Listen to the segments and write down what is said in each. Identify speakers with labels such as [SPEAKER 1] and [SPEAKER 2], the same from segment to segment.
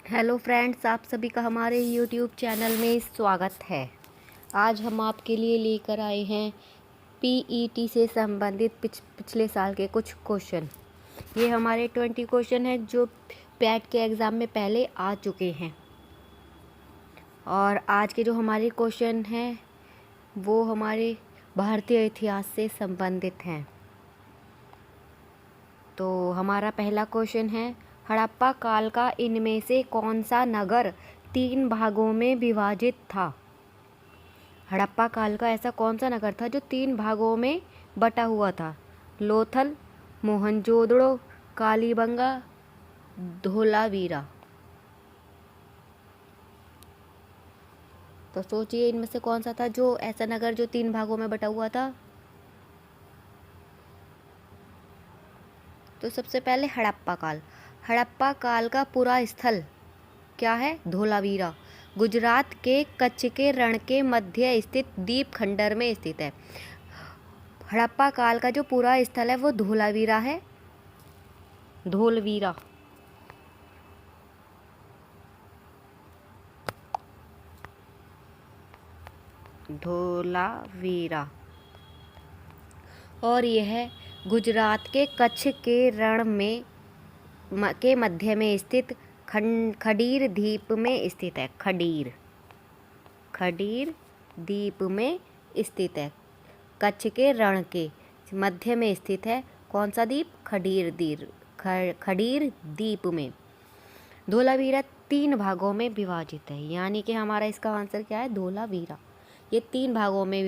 [SPEAKER 1] Hello friends, आप सभी का हमारे यूट्यूब चैनल में स्वागत है। आज हम आपके लिए लेकर आए हैं पीईटी से संबंधित पिछले साल के कुछ क्वेश्चन। ये हमारे 20 क्वेश्चन हैं जो पैट के एग्ज़ाम में पहले आ चुके हैं। और आज के जो हमारे क्वेश्चन हैं वो हमारे भारतीय इतिहास से संबंधित हैं। तो हमारा पहला क्वेश्चन है, हड़प्पा काल का इनमें से कौन सा नगर 3 भागों में विभाजित था? हड़प्पा काल का ऐसा कौन सा नगर था जो 3 भागों में बटा हुआ था? लोथल, मोहनजोदड़ो, कालीबंगा, धोलावीरा। तो सोचिए इनमें से कौन सा था जो ऐसा नगर जो 3 भागों में बटा हुआ था। तो सबसे पहले हड़प्पा काल का पूरा स्थल क्या है? धोलावीरा गुजरात के कच्छ के रण के मध्य स्थित द्वीप खंडर में स्थित है। हड़प्पा काल का जो पूरा स्थल है वो धोलावीरा है। धोलवीरा। धोलावीरा और यह गुजरात के कच्छ के रण में के मध्य में स्थित खडीर द्वीप में स्थित है। खडीर द्वीप में स्थित है। कच्छ के रण के मध्य में स्थित है। कौन सा द्वीप? खडीर द्वीप में। धोलावीरा 3 भागों में विभाजित है, यानी कि हमारा इसका आंसर क्या है? धोलावीरा। ये 3 भागों में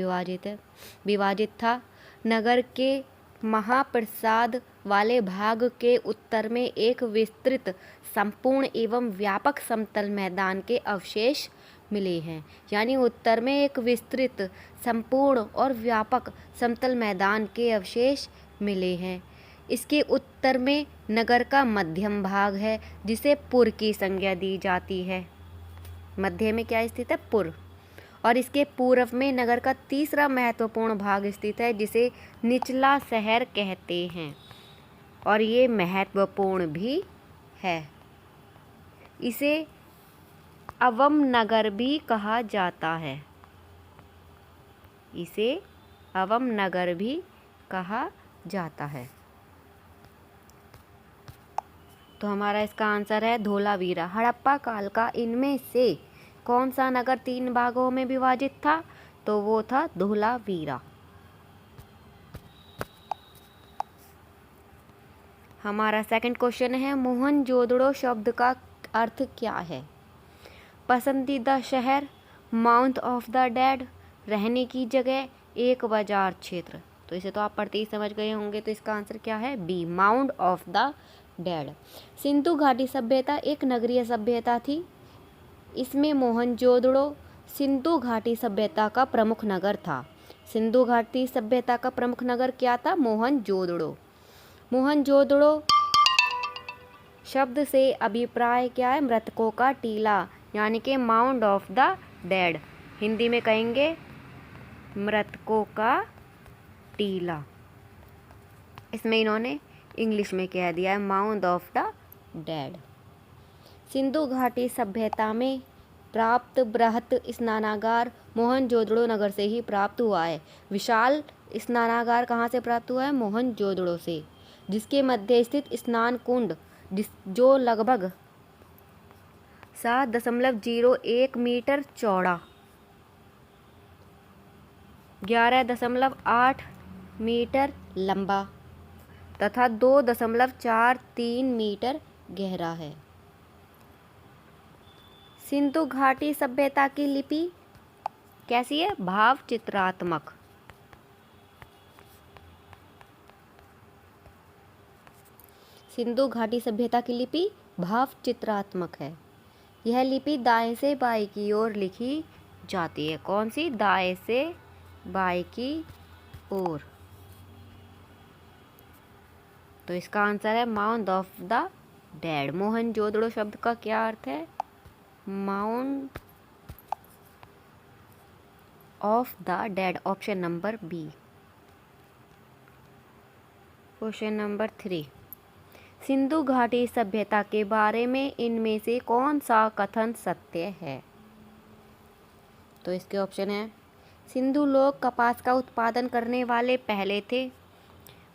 [SPEAKER 1] विभाजित था। नगर के महाप्रसाद वाले भाग के उत्तर में एक विस्तृत, संपूर्ण एवं व्यापक समतल मैदान के अवशेष मिले हैं। यानी उत्तर में एक विस्तृत, संपूर्ण और व्यापक समतल मैदान के अवशेष मिले हैं। इसके उत्तर में नगर का मध्यम भाग है जिसे पुर की संज्ञा दी जाती है। मध्य में क्या स्थित है? पुर। और इसके पूर्व में नगर का तीसरा महत्वपूर्ण भाग स्थित है जिसे निचला शहर कहते हैं, और ये महत्वपूर्ण भी है। इसे अवम नगर भी कहा जाता है। इसे अवम नगर भी कहा जाता है। तो हमारा इसका आंसर है धोलावीरा। हड़प्पा काल का इनमें से कौन सा नगर 3 भागों में विभाजित था? तो वो था धोलावीरा। हमारा सेकंड क्वेश्चन है, मोहनजोदड़ो शब्द का अर्थ क्या है? पसंदीदा शहर, माउंट ऑफ द डेड, रहने की जगह, एक बाजार क्षेत्र। तो इसे तो आप पढ़ते ही समझ गए होंगे। तो इसका आंसर क्या है? B, mount of the dead. Sindhu घाटी सभ्यता एक नगरीय सभ्यता थी। इसमें मोहनजोदड़ो सिंधु घाटी सभ्यता का प्रमुख नगर था। सिंधु घाटी सभ्यता का प्रमुख नगर क्या था? मोहनजोदड़ो। मोहनजोदड़ो शब्द से अभिप्राय क्या है? मृतकों का टीला, यानी कि mount of the dead. Hindi में कहेंगे मृतकों का टीला। इसमें इन्होंने इंग्लिश में कह दिया है mount of the dead. Sindhu घाटी सभ्यता में प्राप्त बृहत स्नानागार मोहनजोदड़ो नगर से ही प्राप्त हुआ है। विशाल स्नानागार कहाँ से प्राप्त हुआ है? मोहनजोदड़ो से, जिसके मध्य स्थित स्नान कुंड जो लगभग 7.01 मीटर चौड़ा, 11.8 मीटर लंबा तथा 2.43 मीटर गहरा है। सिंधु घाटी सभ्यता की लिपि कैसी है? भाव चित्रात्मक। सिंधु घाटी सभ्यता की लिपि भाव चित्रात्मक है। यह लिपि दाएं से बाएं की ओर लिखी जाती है। कौन सी? दाएं से बाएं की ओर। तो इसका आंसर है mount of the dead. Mohenjodaro शब्द का क्या अर्थ है? Mount of the dead. Option number B. Question number 3, Sindhu घाटी सभ्यता के बारे में इनमें से कौन सा कथन सत्य है? तो इसके ऑप्शन है, सिंधु लोग कपास का उत्पादन करने वाले पहले थे।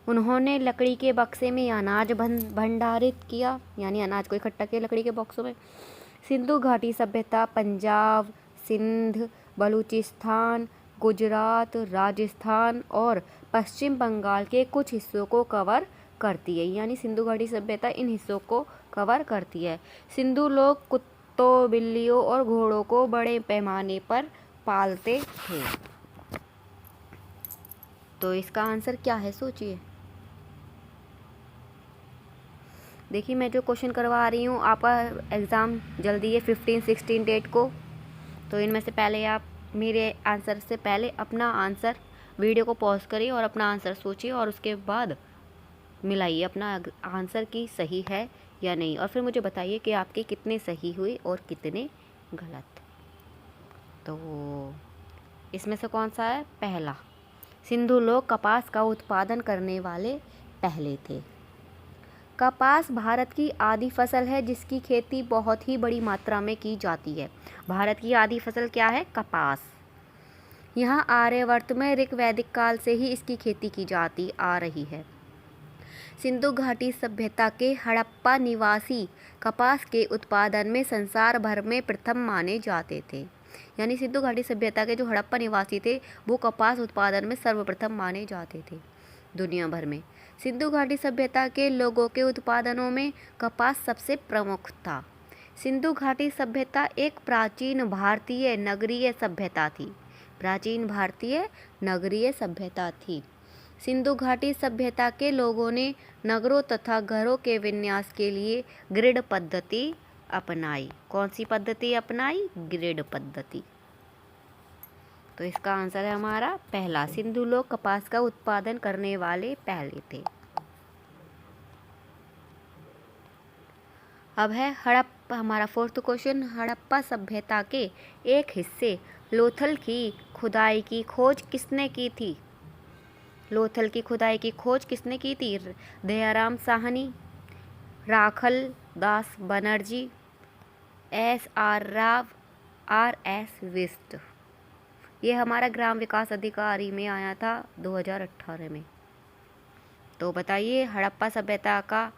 [SPEAKER 1] उन्होंने लकड़ी के बक्से में अनाज भंडारित किया, यानी अनाज को इकट्ठा किया लकड़ी के बक्सों में। सिंधु घाटी सभ्यता पंजाब, सिंध, बलूचिस्तान, गुजरात, राजस्थान और पश्चिम बंगाल के कुछ हिस्सों को कवर करती है, यानी सिंधु घाटी सभ्यता इन हिस्सों को कवर करती है। सिंधु लोग कुत्तों, बिल्लियों और घोड़ों को बड़े पैमाने पर पालते थे। तो इसका आंसर क्या है, सोचिए। देखिए, मैं जो क्वेश्चन करवा रही हूँ, आपका एग्ज़ाम जल्दी है 15-16 डेट को। तो इनमें से पहले आप मेरे आंसर से पहले अपना आंसर वीडियो को पॉज करिए और अपना आंसर सोचिए और उसके बाद मिलाइए अपना आंसर की सही है या नहीं, और फिर मुझे बताइए कि आपके कितने सही हुए और कितने गलत। तो इसमें से कौन सा है? पहला, सिंधु लोग कपास का उत्पादन करने वाले पहले थे। कपास भारत की आदि फसल है जिसकी खेती बहुत ही बड़ी मात्रा में की जाती है। भारत की आदि फसल क्या है? कपास। यहाँ आर्यावर्त में ऋग्वैदिक काल से ही इसकी खेती की जाती आ रही है। सिंधु घाटी सभ्यता के हड़प्पा निवासी कपास के उत्पादन में संसार भर में प्रथम माने जाते थे, यानी सिंधु घाटी सभ्यता के जो हड़प्पा निवासी थे वो कपास उत्पादन में सर्वप्रथम माने जाते थे दुनिया भर में। सिंधु घाटी सभ्यता के लोगों के उत्पादनों में कपास सबसे प्रमुख था। सिंधु घाटी सभ्यता एक प्राचीन भारतीय नगरीय सभ्यता थी। प्राचीन भारतीय नगरीय सभ्यता थी। सिंधु घाटी सभ्यता के लोगों ने नगरों तथा घरों के विन्यास के लिए ग्रिड पद्धति अपनाई। कौन सी पद्धति अपनाई? ग्रिड पद्धति। तो इसका आंसर है हमारा पहला, सिंधु लोग कपास का उत्पादन करने वाले पहले थे। अब है हड़प्पा, हमारा फोर्थ क्वेश्चन। हड़प्पा सभ्यता के एक हिस्से लोथल की खुदाई की खोज किसने की थी? लोथल की खुदाई की खोज किसने की थी? दयाराम साहनी, राखल दास बनर्जी, SR राव, RS विस्ट। ये हमारा ग्राम विकास अधिकारी में आया था 2018 में। तो बताइए, हड़प्पा सभ्यता का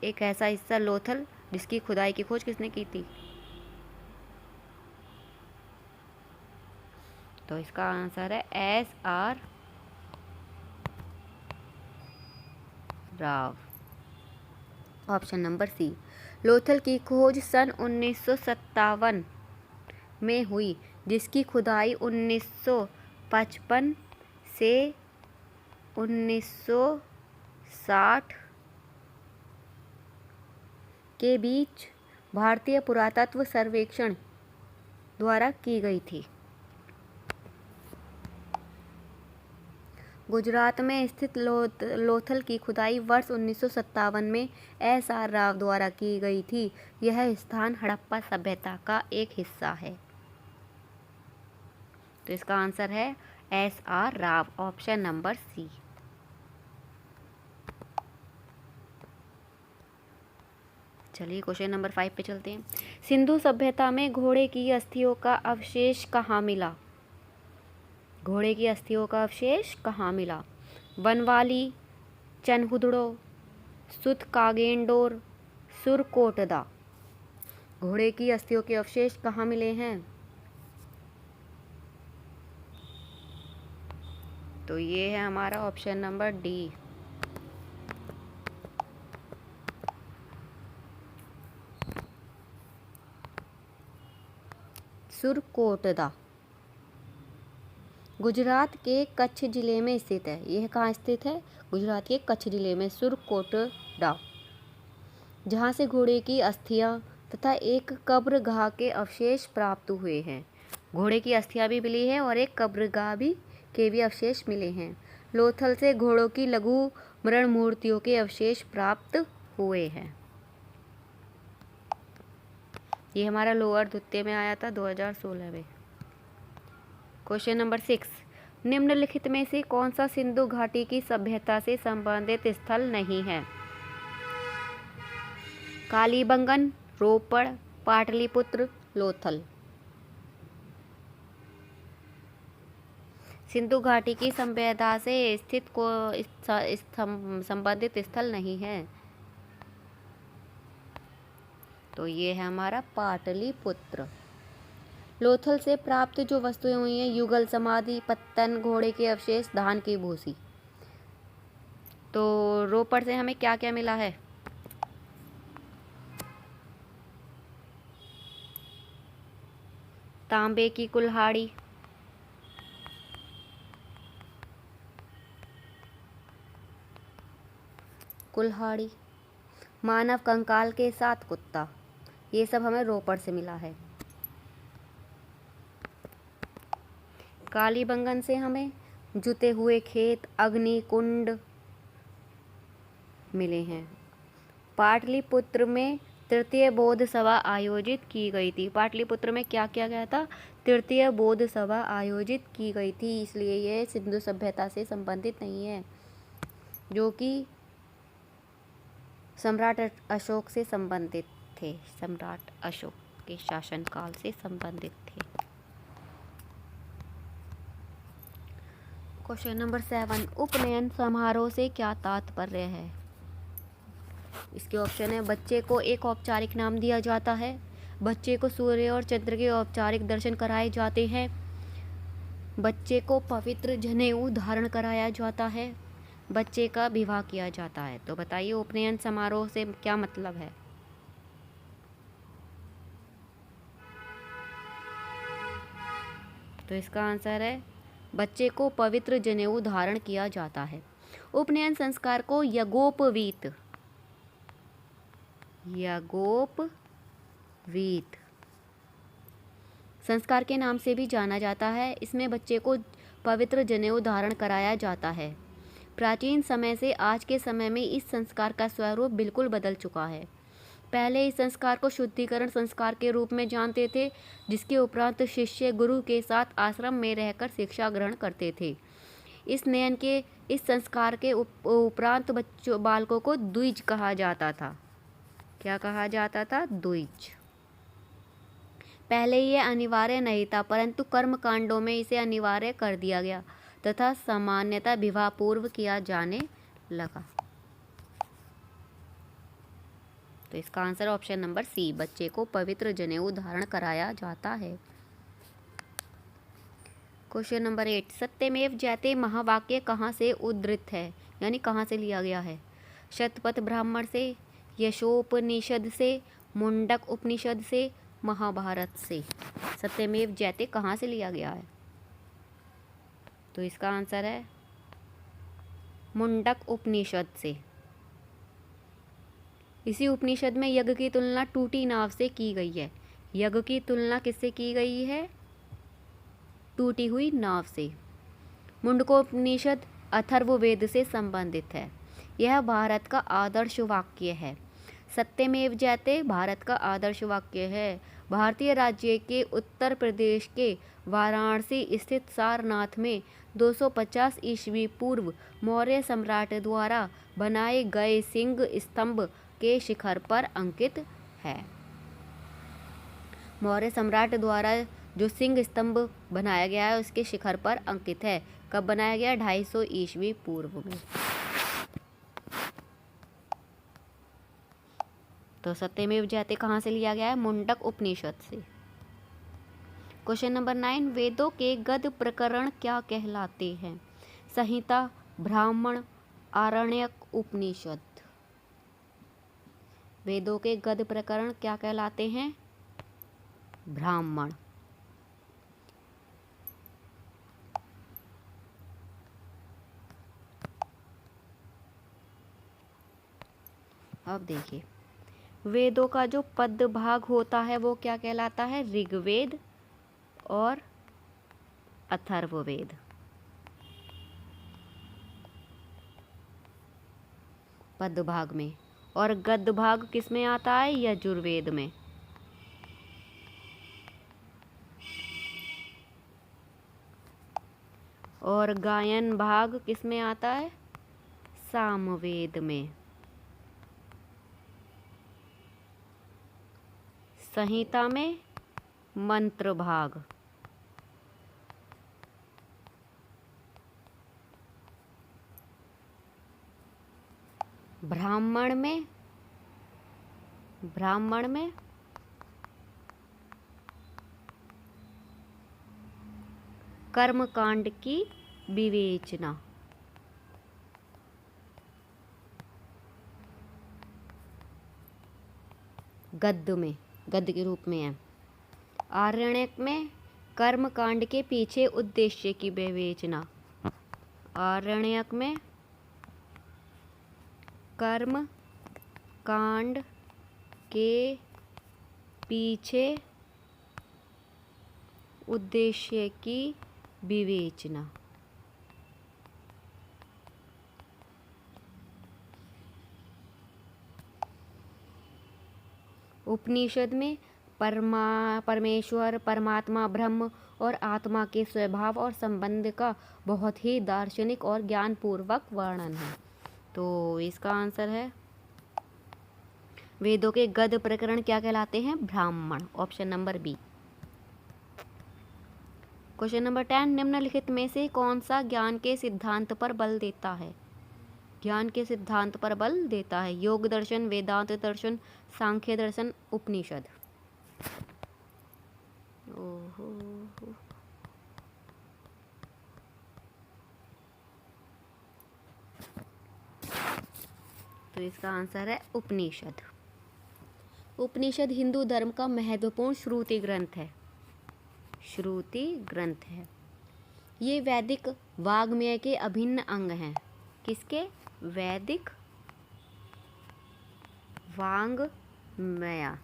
[SPEAKER 1] एक ऐसा हिस्सा लोथल जिसकी खुदाई की खोज किसने की थी? तो इसका आंसर है SR Rao, option number C. Lothal की खोज सन 1957 में हुई, जिसकी खुदाई 1955 से 1960 के बीच भारतीय पुरातत्व सर्वेक्षण द्वारा की गई थी। गुजरात में स्थित लोथल की खुदाई वर्ष 1957 में SR राव द्वारा की गई थी। यह स्थान हड़प्पा सभ्यता का एक हिस्सा है। तो इसका आंसर है SR Rao, option number C. चलिए क्वेश्चन नंबर 5 पे चलते हैं। सिंधु सभ्यता में घोड़े की अस्थियों का अवशेष कहाँ मिला? घोड़े की अस्थियों का अवशेष कहाँ मिला? बनवाली, चनहुदड़ो, सुतकागेंडोर, सुरकोटदा। घोड़े की अस्थियों के अवशेष कहाँ मिले हैं? तो ये है हमारा option number D. Surkotada Gujarat के कच्छ जिले में स्थित है। यह कहाँ स्थित है? गुजरात के कच्छ जिले में सुरकोटदा, जहाँ से घोड़े की अस्थियाँ तथा एक कब्रगाह के अवशेष प्राप्त हुए हैं। घोड़े की अस्थियाँ भी मिली है और एक कब्रगाह के भी अवशेष मिले हैं। लोथल से घोड़ों की लघु मृण मूर्तियों के अवशेष प्राप्त हुए हैं। ये हमारा लोअर द्वितीय में आया था 2016 में। क्वेश्चन नंबर 6, निम्नलिखित में से कौन सा सिंधु घाटी की सभ्यता से संबंधित स्थल नहीं है? कालीबंगन, रोपड़, पाटलिपुत्र, लोथल। सिंधु घाटी की सभ्यता से स्थित को संबंधित स्थल नहीं है, तो ये है हमारा पाटलिपुत्र। लोथल से प्राप्त जो वस्तुएं हुई हैं, युगल समाधि, पत्तन, घोड़े के अवशेष, धान की भूसी। तो रोपड़ से हमें क्या क्या मिला है? तांबे की कुल्हाड़ी, मानव कंकाल के साथ कुत्ता, ये सब हमें रोपड़ से मिला है। कालीबंगन से हमें जुते हुए खेत, अग्नि कुंड मिले हैं। पाटलिपुत्र में तृतीय बौद्ध सभा आयोजित की गई थी। पाटलिपुत्र में क्या किया गया था? तृतीय बौद्ध सभा आयोजित की गई थी, इसलिए यह सिंधु सभ्यता से संबंधित नहीं है, जो कि सम्राट अशोक से संबंधित थे। सम्राट अशोक के शासनकाल से संबंधित थे। क्वेश्चन नंबर 7, उपनयन समारोह से क्या तात्पर्य है? इसके ऑप्शन है, बच्चे को एक औपचारिक नाम दिया जाता है, बच्चे को सूर्य और चंद्र के औपचारिक दर्शन कराए जाते हैं, बच्चे को पवित्र जनेऊ धारण कराया जाता है, बच्चे का विवाह किया जाता है। तो बताइए उपनयन समारोह से क्या मतलब है? तो इसका आंसर है, बच्चे को पवित्र जनेऊ धारण किया जाता है। उपनयन संस्कार को यज्ञोपवीत संस्कार के नाम से भी जाना जाता है। इसमें बच्चे को पवित्र जनेऊ धारण कराया जाता है। प्राचीन समय से आज के समय में इस संस्कार का स्वरूप बिल्कुल बदल चुका है। पहले इस संस्कार को शुद्धिकरण संस्कार के रूप में जानते थे, जिसके उपरांत शिष्य गुरु के साथ आश्रम में रहकर शिक्षा ग्रहण करते थे। इस संस्कार के उपरांत बालकों को द्विज कहा जाता था। क्या कहा जाता था? द्विज। पहले ये अनिवार्य नहीं था, परंतु कर्म कांडों में इसे अनिवार्य कर दिया गया तथा सामान्यतः विवाह पूर्व किया जाने लगा। तो इसका आंसर ऑप्शन नंबर सी, बच्चे को पवित्र जनेऊ धारण कराया जाता है। क्वेश्चन नंबर 8, सत्यमेव जयते महावाक्य कहाँ से उद्धृत है, यानी कहाँ से लिया गया है? शतपथ ब्राह्मण से, यशोपनिषद से, मुंडक उपनिषद से, महाभारत से। सत्यमेव जयते कहाँ से लिया गया है? तो इसका आंसर है मुंडक उपनिषद से। इसी उपनिषद में यज्ञ की तुलना टूटी नाव से की गई है। यज्ञ की तुलना किससे की गई है? टूटी हुई नाव से। मुंडकोपनिषद अथर्ववेद से संबंधित है। यह भारत का आदर्श वाक्य है। सत्यमेव जयते भारत का आदर्श वाक्य है। भारतीय राज्य के उत्तर प्रदेश के वाराणसी स्थित सारनाथ में 250 ईस्वी पूर्व मौर्य सम्राट द्वारा बनाए गए सिंह स्तंभ के शिखर पर अंकित है। मौर्य सम्राट द्वारा जो सिंह स्तंभ बनाया गया है उसके शिखर पर अंकित है। कब बनाया गया? 250 ईस्वी पूर्व में। तो सत्यमेव जयते कहाँ से लिया गया है? मुंडक उपनिषद से। क्वेश्चन नंबर 9, वेदों के गद्य प्रकरण क्या कहलाते हैं? संहिता, ब्राह्मण, आरण्यक, उपनिषद। वेदों के गद्य प्रकरण क्या कहलाते हैं? ब्राह्मण। अब देखिए, वेदों का जो पद भाग होता है वो क्या कहलाता है? ऋग्वेद और अथर्ववेद। पद भाग में। और गद्य भाग किस में आता है? यजुर्वेद में। और गायन भाग किस में आता है? सामवेद में। संहिता में मंत्र भाग। ब्राह्मण में कर्मकांड की विवेचना। गद्य के रूप में है। आरण्यक में कर्मकांड के पीछे उद्देश्य की विवेचना। आरण्यक में कर्म कांड के पीछे उद्देश्य की विवेचना। उपनिषद में परमेश्वर, परमात्मा, ब्रह्म और आत्मा के स्वभाव और संबंध का बहुत ही दार्शनिक और ज्ञानपूर्वक वर्णन है। तो इसका आंसर है वेदों के गद्य प्रकरण क्या कहलाते हैं? Brahmin. Option number B. Question number 10, निम्नलिखित में से कौन सा ज्ञान के सिद्धांत पर बल देता है? ज्ञान के सिद्धांत पर बल देता है। योग दर्शन, वेदांत दर्शन, सांख्य दर्शन, उपनिषद। ओहो, तो इसका आंसर है उपनिषद। उपनिषद हिंदू धर्म का महत्वपूर्ण श्रुति ग्रंथ है। ये वैदिक वाग्मय के अभिन्न अंग हैं। किसके? वैदिक वाग्मय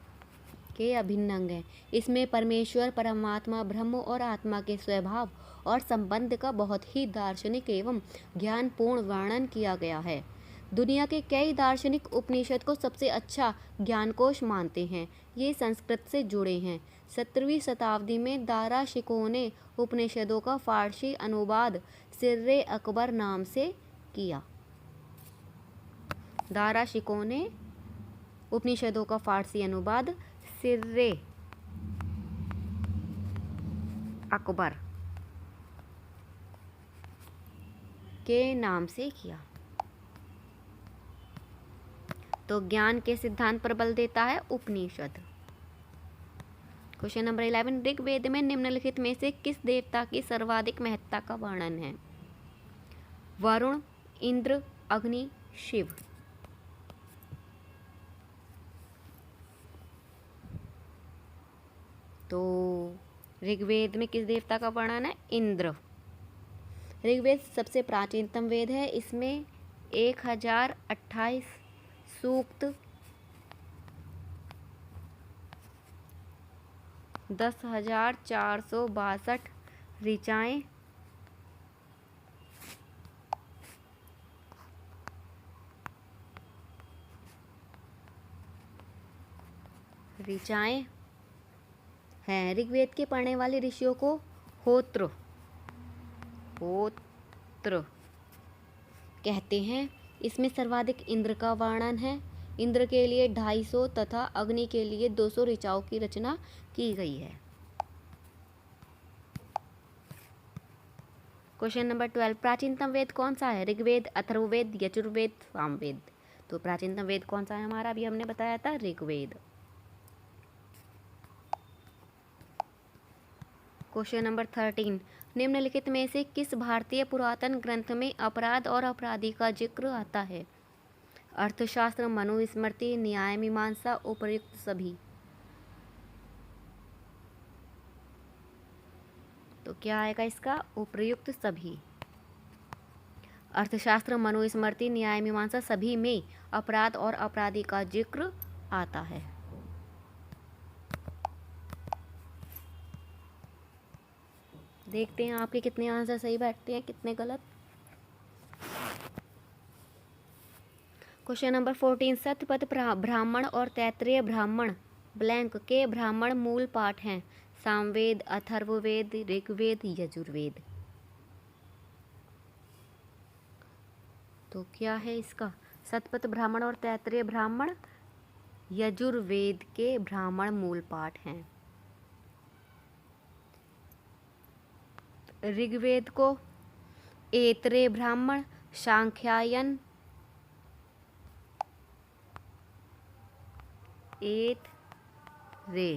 [SPEAKER 1] के अभिन्न अंग हैं। इसमें परमेश्वर, परमात्मा, ब्रह्म और आत्मा के स्वभाव और संबंध का बहुत ही दार्शनिक एवं ज्ञानपूर्ण वर्णन किया गया है। दुनिया के कई दार्शनिक उपनिषद को सबसे अच्छा ज्ञानकोश मानते हैं। ये संस्कृत से जुड़े हैं। 17वीं शताब्दी में दारा शिकोह ने उपनिषदों का फारसी अनुवाद सिर्रे अकबर नाम से किया। दारा शिकोह ने उपनिषदों का फारसी अनुवाद सिर्रे अकबर के नाम से किया। तो ज्ञान के सिद्धांत पर बल देता है उपनिषद। क्वेश्चन नंबर 11, ऋग्वेद में निम्नलिखित में से किस देवता की सर्वाधिक महत्ता का वर्णन है? वरुण, इंद्र, अग्नि, शिव। तो ऋग्वेद में किस देवता का वर्णन है? इंद्र। ऋग्वेद सबसे प्राचीनतम वेद है। इसमें 1028 सूक्त, 10,462 ऋचाएं, हैं। ऋग्वेद के पढ़ने वाले ऋषियों को होत्र कहते हैं। इसमें सर्वाधिक इंद्र का वर्णन है। इंद्र के लिए 250 तथा अग्नि के लिए 200 ऋचाओं की रचना की गई है। क्वेश्चन नंबर 12, प्राचीनतम वेद कौन सा है? ऋग्वेद, अथर्ववेद, यजुर्वेद, सामवेद। तो प्राचीनतम वेद कौन सा है हमारा? अभी हमने बताया था ऋग्वेद। क्वेश्चन नंबर 13, निम्नलिखित में से किस भारतीय पुरातन ग्रंथ में अपराध और अपराधी का जिक्र आता है? अर्थशास्त्र, मनुस्मृति, न्याय मीमांसा, उपर्युक्त सभी। तो क्या आएगा इसका? उपर्युक्त सभी। अर्थशास्त्र, मनुस्मृति, न्याय मीमांसा सभी में अपराध और अपराधी का जिक्र आता है। देखते हैं आपके कितने आंसर सही बैठते हैं, कितने गलत। क्वेश्चन नंबर 14, सतपथ ब्राह्मण और तैत्तिरीय ब्राह्मण ब्लैंक के ब्राह्मण मूल पाठ हैं? सामवेद, अथर्ववेद, ऋग्वेद, यजुर्वेद। तो क्या है इसका? सतपथ ब्राह्मण और तैत्तिरीय ब्राह्मण यजुर्वेद के ब्राह्मण मूल पाठ हैं। ऋग्वेद को ऐतरेय ब्राह्मण, सांख्यायन, ऐतरेय,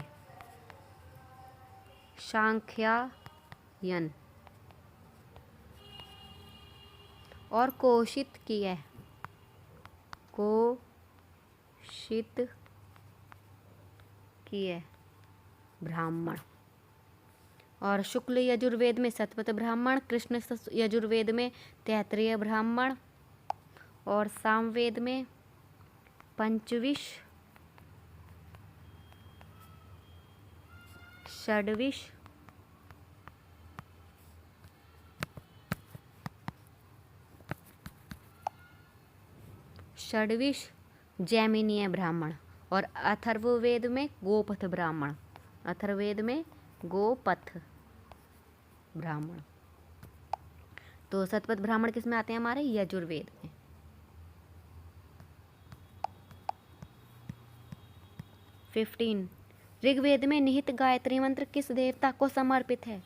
[SPEAKER 1] सांख्यायन और कौशितकीय ब्राह्मण, और शुक्ल यजुर्वेद में शतपथ ब्राह्मण, कृष्ण यजुर्वेद में तैत्तिरीय ब्राह्मण और सामवेद में पंचविश, षड्विश, जैमिनीय ब्राह्मण और अथर्ववेद में गोपथ ब्राह्मण। अथर्ववेद में गोपथ ब्राह्मण। तो शतपथ ब्राह्मण किस में आते हैं? हमारे यजुर्वेद में। 15 ऋग्वेद में निहित गायत्री मंत्र किस देवता को समर्पित है?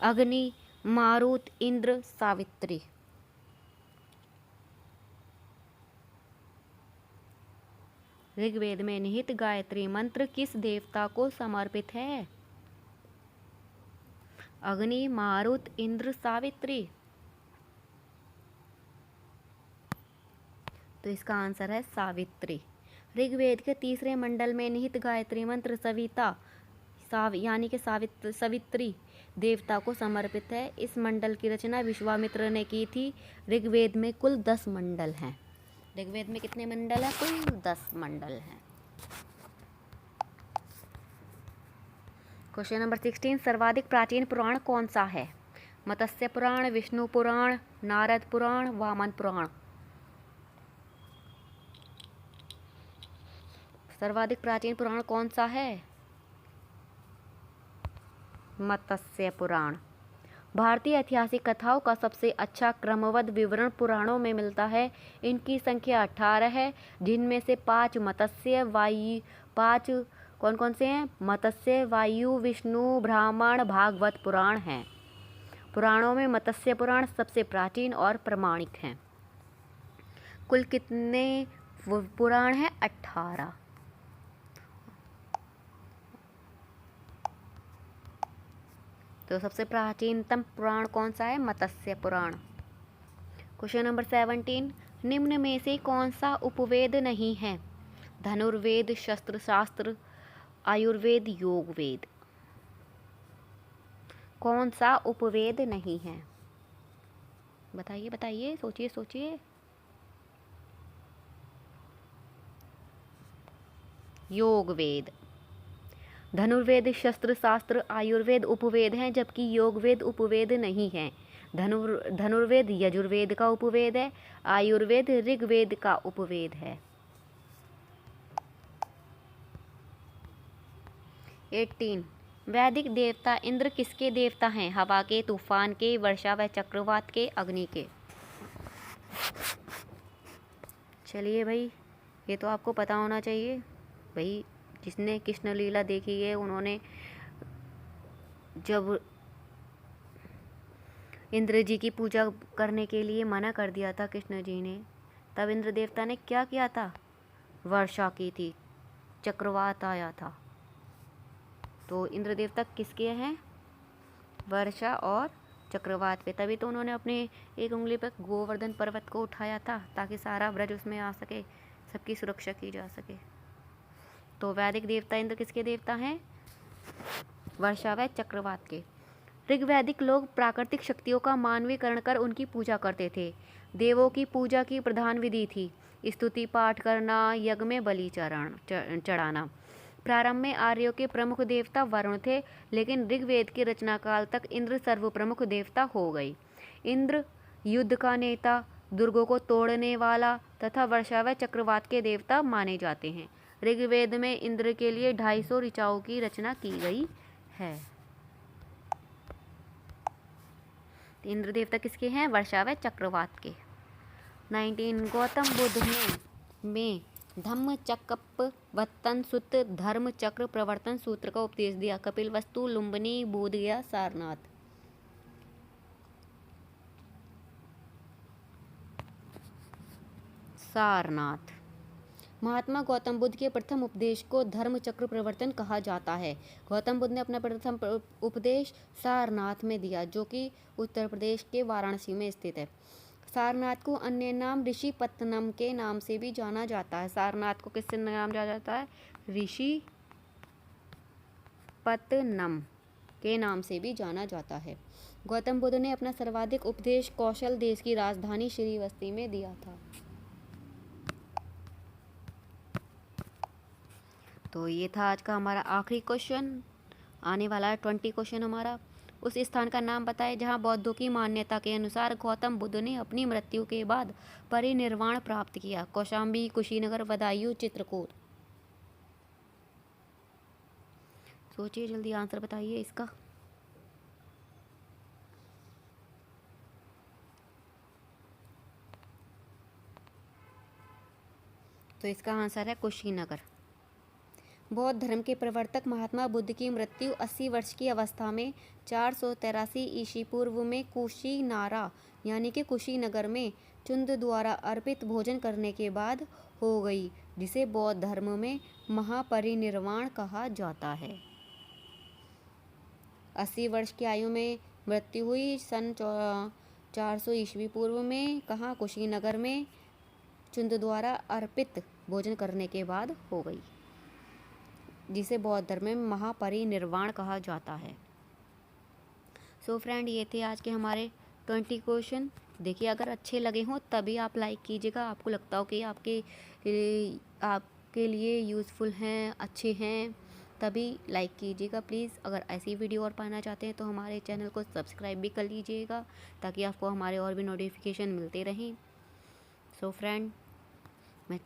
[SPEAKER 1] अग्नि, मारुत, इंद्र, सावित्री। ऋग्वेद में निहित गायत्री मंत्र किस देवता को समर्पित है? अग्नि, मारुत, इंद्र, सावित्री। तो इसका आंसर है सावित्री। ऋग्वेद के तीसरे मंडल में निहित गायत्री मंत्र सविता यानी कि सवित्री देवता को समर्पित है। इस मंडल की रचना विश्वामित्र ने की थी। ऋग्वेद में कुल 10 मंडल हैं। ऋग्वेद में कितने मंडल हैं? कुल 10 मंडल हैं। क्वेश्चन नंबर 16 सर्वाधिक प्राचीन पुराण कौन सा है? मत्स्य पुराण, विष्णु पुराण, नारद पुराण, वामन पुराण। सर्वाधिक प्राचीन पुराण कौन सा है? मत्स्य पुराण। भारतीय ऐतिहासिक कथाओं का सबसे अच्छा क्रमबद्ध विवरण पुराणों में मिलता है। इनकी संख्या 18 है, जिनमें से 5 मत्स्य, वायु, 5 कौन कौन से हैं? मत्स्य, वायु, विष्णु, ब्राह्मण, भागवत पुराण हैं। पुराणों में मत्स्य पुराण सबसे प्राचीन और प्रमाणिक हैं। कुल कितने पुराण हैं? 18। तो सबसे प्राचीनतम पुराण कौन सा है? मत्स्य पुराण। क्वेश्चन नंबर 17 निम्न में से कौन सा उपवेद नहीं है? धनुर्वेद, शस्त्र शास्त्र, आयुर्वेद, योग वेद। कौन सा उपवेद नहीं है? बताइए बताइए, सोचिए सोचिए। योग वेद। धनुर्वेद, शस्त्र शास्त्र, आयुर्वेद उपवेद हैं, जबकि योग वेद उपवेद नहीं है। धनुर्वेद यजुर्वेद का उपवेद है, आयुर्वेद ऋग्वेद का उपवेद है। 18 वैदिक देवता इंद्र किसके देवता हैं? हवा के, तूफान के, वर्षा व चक्रवात के, अग्नि के। चलिए भाई, ये तो आपको पता होना चाहिए भाई। जिसने कृष्ण लीला देखी है, उन्होंने जब इंद्र जी की पूजा करने के लिए मना कर दिया था कृष्ण जी ने, तब इंद्र देवता ने क्या किया था? वर्षा की थी, चक्रवात आया था। तो इंद्र देवता किसके हैं? वर्षा और चक्रवात पे। तभी तो उन्होंने अपने एक उंगली पर गोवर्धन पर्वत को उठाया था, ताकि सारा ब्रज उसमें आ सके, सबकी सुरक्षा की जा सके। तो वैदिक देवता इंद्र किसके देवता हैं? वर्षा व चक्रवात के। ऋग्वैदिक लोग प्राकृतिक शक्तियों का मानवीकरण कर उनकी पूजा करते थे। देवों की पूजा की प्रधान विधि थी स्तुति पाठ करना, यज्ञ में बलि चढ़ाना। प्रारंभ में आर्यों के प्रमुख देवता वरुण थे, लेकिन ऋग्वेद की रचना काल तक इंद्र सर्वप्रमुख देवता हो गई। इंद्र युद्ध का नेता, दुर्गों को तोड़ने वाला तथा वर्षा व चक्रवात के देवता माने जाते हैं। ऋग्वेद में इंद्र के लिए 250 ऋचाओं की रचना की गई है। इंद्र देवता किसके हैं? वर्षा व चक्रवात के। 19 गौतम बुद्ध में धम्म चक्कपवत्तन सुत धर्म चक्र प्रवर्तन सूत्र का उपदेश दिया। कपिलवस्तु, लुम्बिनी, बोधगया, सारनाथ। सारनाथ। महात्मा गौतम बुद्ध के प्रथम उपदेश को धर्म चक्र प्रवर्तन कहा जाता है। गौतम बुद्ध ने अपना प्रथम उपदेश सारनाथ में दिया, जो कि उत्तर प्रदेश के वाराणसी में स्थित है। सारनाथ को अन्य नाम ऋषि पत्तनम के नाम से भी जाना जाता है। सारनाथ को किससे नाम जाना जाता है? ऋषि पत्तनम के नाम से भी जाना जाता है। गौतम बुद्ध ने अपना सर्वाधिक उपदेश कौशल देश की राजधानी श्रीवस्ती में दिया था। तो ये था आज का हमारा आखिरी क्वेश्चन। आने वाला है 20 क्वेश्चन हमारा। उस स्थान का नाम बताएं जहां बौद्धों की मान्यता के अनुसार गौतम बुद्ध ने अपनी मृत्यु के बाद परिनिर्वाण प्राप्त किया। कौशाम्बी, कुशीनगर, बदायूं, चित्रकूट। सोचिए, जल्दी आंसर बताइए इसका। तो इसका आंसर है कुशीनगर। बौद्ध धर्म के प्रवर्तक महात्मा बुद्ध की मृत्यु 80 वर्ष की अवस्था में 483 ईसा पूर्व में कुशीनारा यानी कि कुशीनगर में चुंद द्वारा अर्पित भोजन करने के बाद हो गई, जिसे बौद्ध धर्म में महापरिनिर्वाण कहा जाता है। 80 वर्ष की आयु में मृत्यु हुई सन 400 ईस्वी पूर्व में, कहाँ? कुशीनगर में चुंद द्वारा अर्पित भोजन करने के बाद हो गई, जिसे बौद्ध धर्म में महापरिनिर्वाण कहा जाता है। सो फ्रेंड, ये थे आज के हमारे 20 क्वेश्चन। देखिए, अगर अच्छे लगे हों तभी आप लाइक कीजिएगा। आपको लगता हो कि आपके लिए यूज़फुल हैं, अच्छे हैं, तभी लाइक कीजिएगा प्लीज़। अगर ऐसी वीडियो और पाना चाहते हैं तो हमारे चैनल को सब्सक्राइब भी कर लीजिएगा, ताकि आपको हमारे और भी नोटिफिकेशन मिलते रहें। सो फ्रेंड, मैं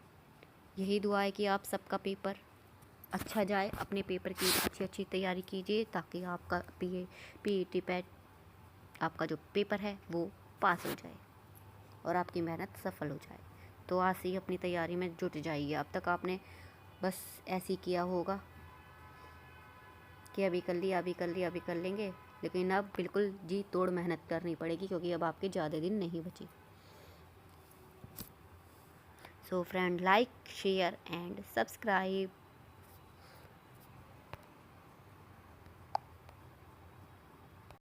[SPEAKER 1] यही दुआ है कि आप सबका पेपर अच्छा जाए। अपने पेपर की अच्छी तैयारी कीजिए, ताकि आपका पीईटी पैट आपका जो पेपर है वो पास हो जाए और आपकी मेहनत सफल हो जाए। तो आज से ही अपनी तैयारी में जुट जाइए। अब तक आपने बस ऐसे ही किया होगा कि अभी कर लिया, अभी कर लिया, अभी कर लेंगे, लेकिन अब बिल्कुल जी तोड़ मेहनत करनी पड़ेगी, क्योंकि अब आपके ज़्यादा दिन नहीं बची। So friend, like, share and subscribe.